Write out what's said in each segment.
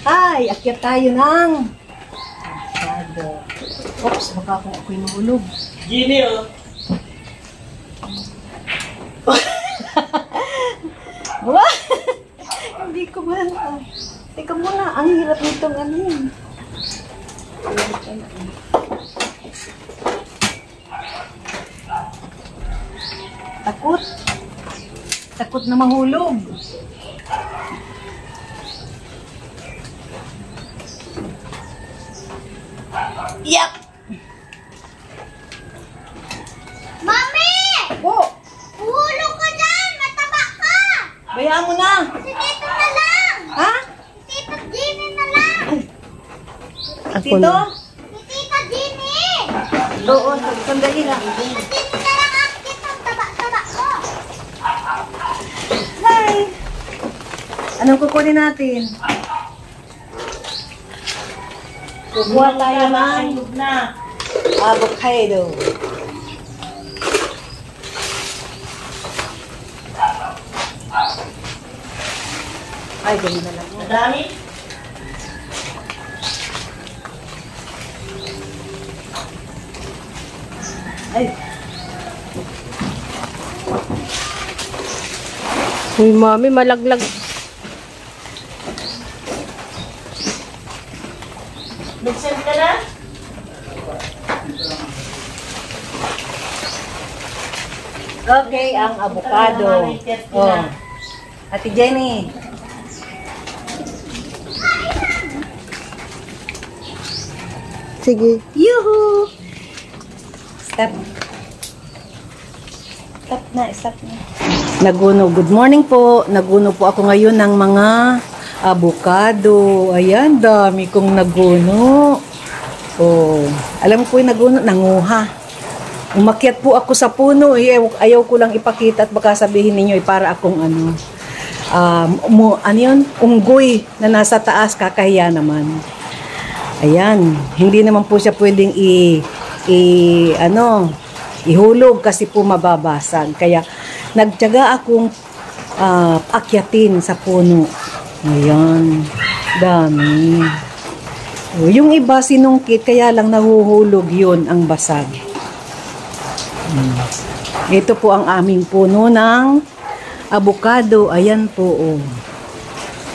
Ay, akyat tayo ng oops, baka kung ako'y nahulog. Gini, oh. What? Hindi ko ba? Teka muna, ang hirap nitong ano yun. Takot. Takot na mahulog. Yep. Mami! Oh, Hulog ka dyan! Mataba ka! bayaan mo na. Si Tito na lang! Ha? Si Tito Ginny na lang! Tito? Si Tita Ginny! Oo, sandali lang. Si Tito na lang akit ang taba-taba ko! Hi! Anong kukunin natin? Kukuha tayo ng avocado. Ay, ganyan na lang. Madami? Ay, Uy, mami, malaglag. Nag-send ka na? okay, ang avocado. Oh. Ate Jenny. Sige. Yuhu! Step. Step na, step na. Naguno. Good morning po. Naguno po ako ngayon ng mga avocado. Ayan, dami kong naguno. Oh, alam mo po yung naguno, nanguha. Umakyat po ako sa puno. Ayaw ko lang ipakita at baka sabihin ninyo para akong ano yun? Unggoy na nasa taas, kakahiya naman. Ayan, hindi naman po siya pwedeng ihulog kasi po mababasag. Kaya nagtiyaga akong akyatin sa puno. Ayan, dami. O, yung iba sinungkit, kaya lang nahuhulog yun ang basag. Ito po ang aming puno ng avocado. Ayan po, oh.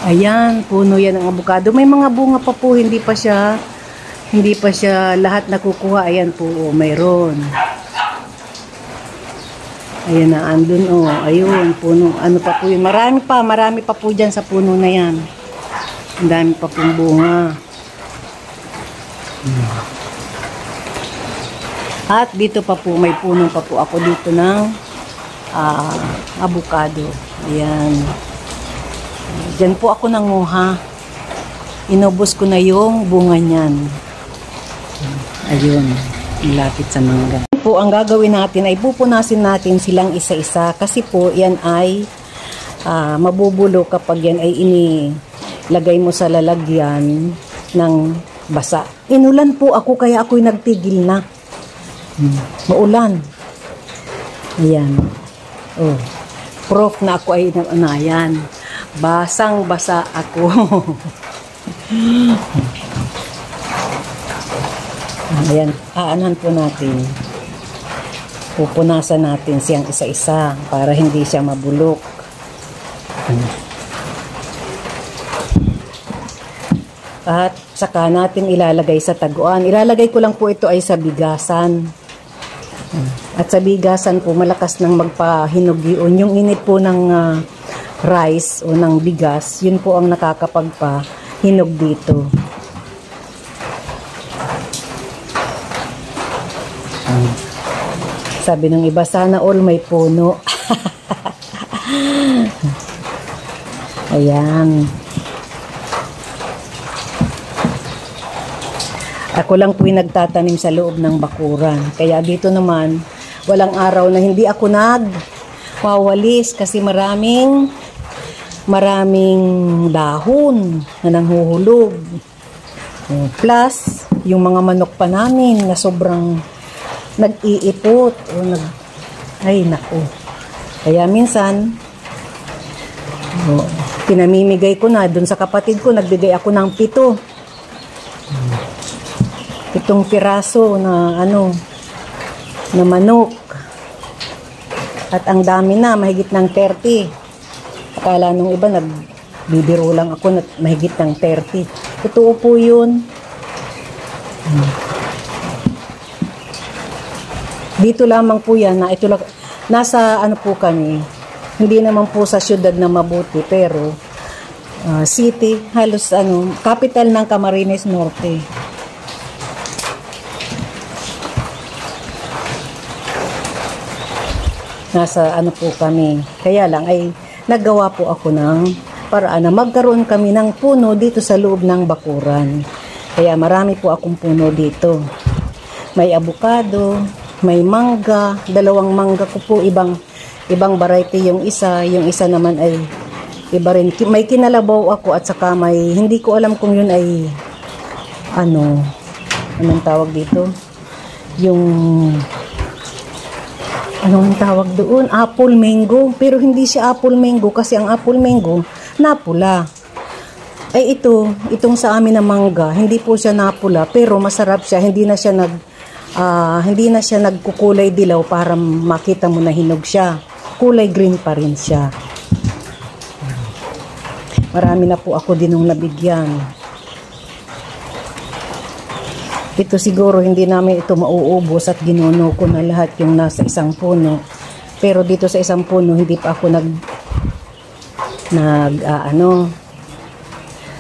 Ayan, puno yan ng avocado. May mga bunga pa po, hindi pa siya lahat nakukuha. Ayan po, oh, mayroon. Ayan na, andun, oh. Ayun, puno. Ano pa po yun? Marami pa po dyan sa puno na yan. Ang dami pa pong bunga. At dito pa po, may puno pa po ako dito ng avocado. Ayan. Diyan po ako nanguha. Inubos ko na yung bunga niyan. Ayun. Malapit sa mangga. Po, ang gagawin natin ay pupunasin natin silang isa-isa. Kasi po, yan ay mabubulo kapag yan ay inilagay mo sa lalagyan ng basa. Inulan po ako kaya ako'y nagtigil na. Maulan. Ayan. Oh. Proof na ako ay ayan. Basang-basa ako. Ayan, aanan po natin. Pupunasan natin siyang isa-isa para hindi siya mabulok. At saka natin ilalagay sa taguan. Ilalagay ko lang po ito ay sa bigasan. At sa bigasan po, malakas nang magpahinog yun. Yung init po ng rice o ng bigas, yun po ang nakakapagpahinog dito. Sabi ng iba, sana all may puno. Ayan. Ako lang po yung nagtatanim sa loob ng bakuran. Kaya dito naman, walang araw na hindi ako nagwawalis kasi maraming dahon na nanghuhulog. Plus, yung mga manok pa namin na sobrang nag-iipot. Ay, naku. Kaya minsan, Pinamimigay ko na. Dun sa kapatid ko, nagbigay ako ng 7. 7 piraso na na manok. At ang dami na, mahigit ng 30. Akala nung iba, nagbibiro lang ako na mahigit ng 30. Totoo po yun. Dito lamang po yan, na ito lang, nasa po kami, hindi naman po sa syudad na mabuti, pero city, halos capital ng Camarines Norte. Nasa po kami. Kaya lang ay naggawa po ako ng paraan na magkaroon kami ng puno dito sa loob ng bakuran. Kaya marami po akong puno dito. May avocado, may mangga, 2 mangga ko po, ibang variety yung isa naman ay iba rin. May kinalabaw ako at saka may, hindi ko alam kung yun ay anong tawag dito? Anong tawag doon? Apple mango. Pero hindi siya apple mango kasi ang apple mango napula. Ay itong sa amin na mangga, hindi po siya napula pero masarap siya. Hindi na siya nagkukulay dilaw para makita mo na hinog siya. Kulay green pa rin siya. Marami na po ako dinong nabigyan. Ito siguro hindi namin ito mauubos at ginuno ko na lahat yung nasa isang puno. Pero dito sa isang puno hindi pa ako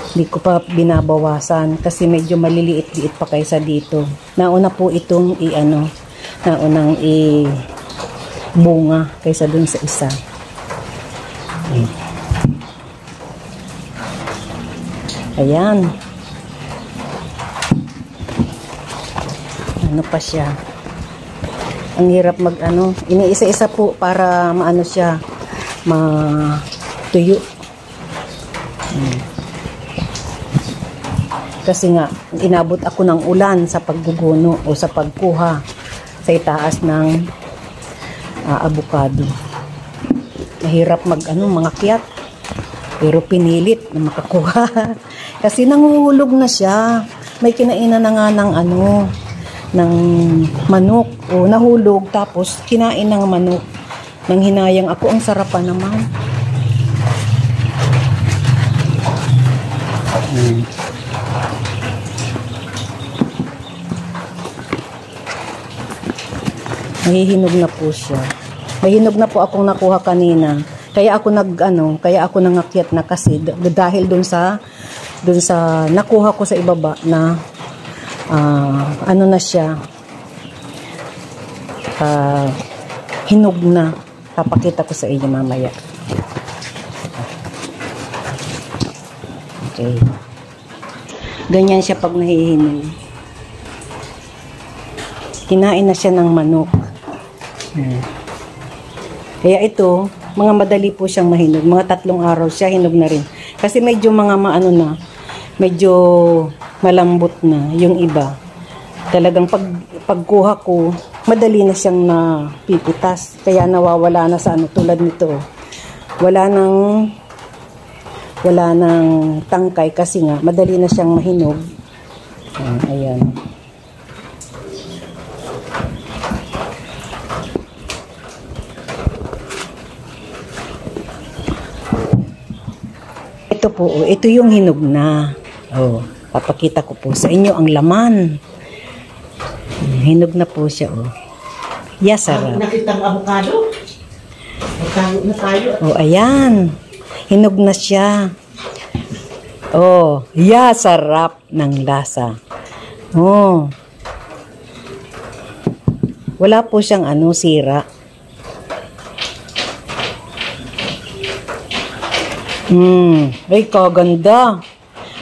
hindi ko pa binabawasan kasi medyo maliliit-liit pa kaysa dito. Nauna po itong naunang bunga kaysa dun sa isa. Ayan. Pa siya. Ang hirap iniisa-isa po para siya, matuyo. Kasi nga, inabot ako ng ulan sa pagguguno o sa pagkuha sa itaas ng avocado. Mahirap mangakyat. Pero pinilit na makakuha. Kasi nanguhulog na siya. May kinainan na nga ng manok o nahulog tapos kinain ng manok. Nang hinayang ako, ang sarap pa naman. Nahihinog na po siya. Mahinog na po akong nakuha kanina. Kaya ako nangakyat na kasi dahil dun sa nakuha ko sa ibaba na na siya, hinog na. Papakita ko sa inyo mamaya. Okay. Ganyan siya pag nahihinog. Kinain na siya ng manok. Kaya ito, mga madali po siyang mahinog. Mga 3 araw siya, hinog na rin. Kasi medyo medyo malambot na yung iba. Talagang pagkuha ko, madali na siyang napipitas. Kaya nawawala na sa tulad nito. Wala nang tangkay kasi nga madali na siyang mahinog. Ayan. Ito po, ito yung hinog na. Papakita ko po sa inyo ang laman. Hinog na po siya, sarap. Nakita ang avocado? Magtayo na tayo. Ayan. Hinog na siya. Sarap ng lasa. Wala po siyang sira. Ay, kaganda.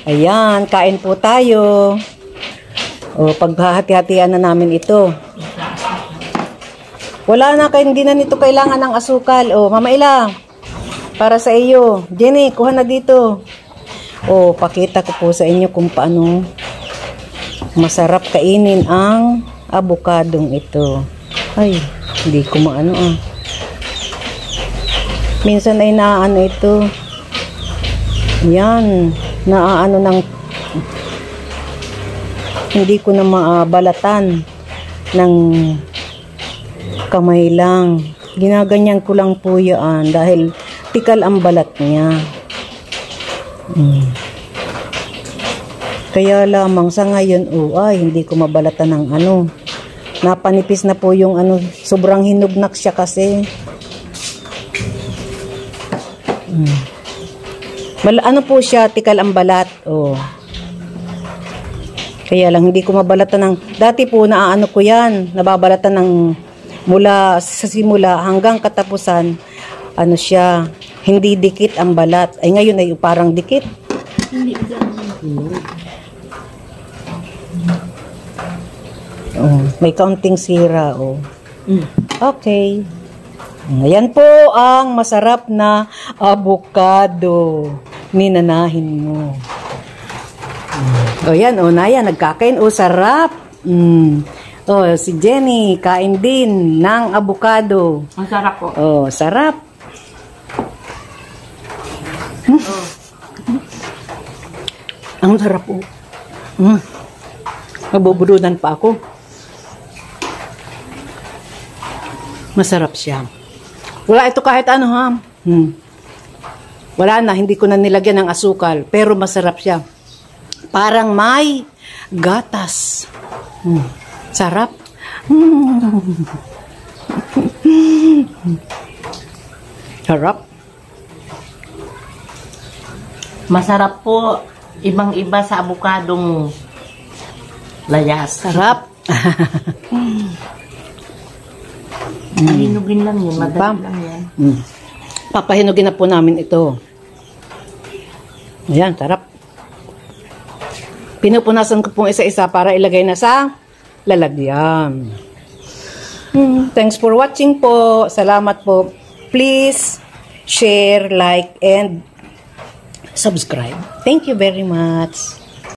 Ayan, kain po tayo. Paghahati-hatian na namin ito. Wala na, hindi na nito kailangan ng asukal. Mama Ila, para sa iyo. Jenny, kuha na dito. Pakita ko po sa inyo kung paano masarap kainin ang avocadong ito. Ay, hindi ko maano. Minsan ay ito. Yan, naaano ng hindi ko na maabalatan ng kamay lang. Ginaganyan ko lang po yan dahil tikal ang balat niya. Kaya lamang sa ngayon, hindi ko mabalatan ng ano. Napanipis na po yung ano, sobrang hinugnak siya kasi. Ano po siya, tikal ang balat. Kaya lang hindi ko mabalatan ng, dati po naaano ko yan, nababalatan ng mula sa simula hanggang katapusan, ano siya, hindi dikit ang balat. Ay ngayon ay parang dikit. May kaunting sira. Okay. Ayan po ang masarap na avocado. Ninanahin mo. Yan, Naya, nagkakain. Sarap. Si Jenny, kain din ng avocado. Ang sarap po. Sarap. Ang sarap po. Nabubulunan pa ako. Masarap siya. Wala ito kahit ano, ha? Wala na, hindi ko na nilagyan ng asukal. Pero masarap siya. Parang may gatas. Sarap. Sarap. Masarap po. Ibang-iba sa abukadong layas. Sarap. Hinugin lang yun. Madali lang yan. Papahinugin na po namin ito. Ayan, sarap. Pinupunasan ko pong isa-isa para ilagay na sa lalagyan. Thanks for watching po. Salamat po. Please share, like, and subscribe. Thank you very much.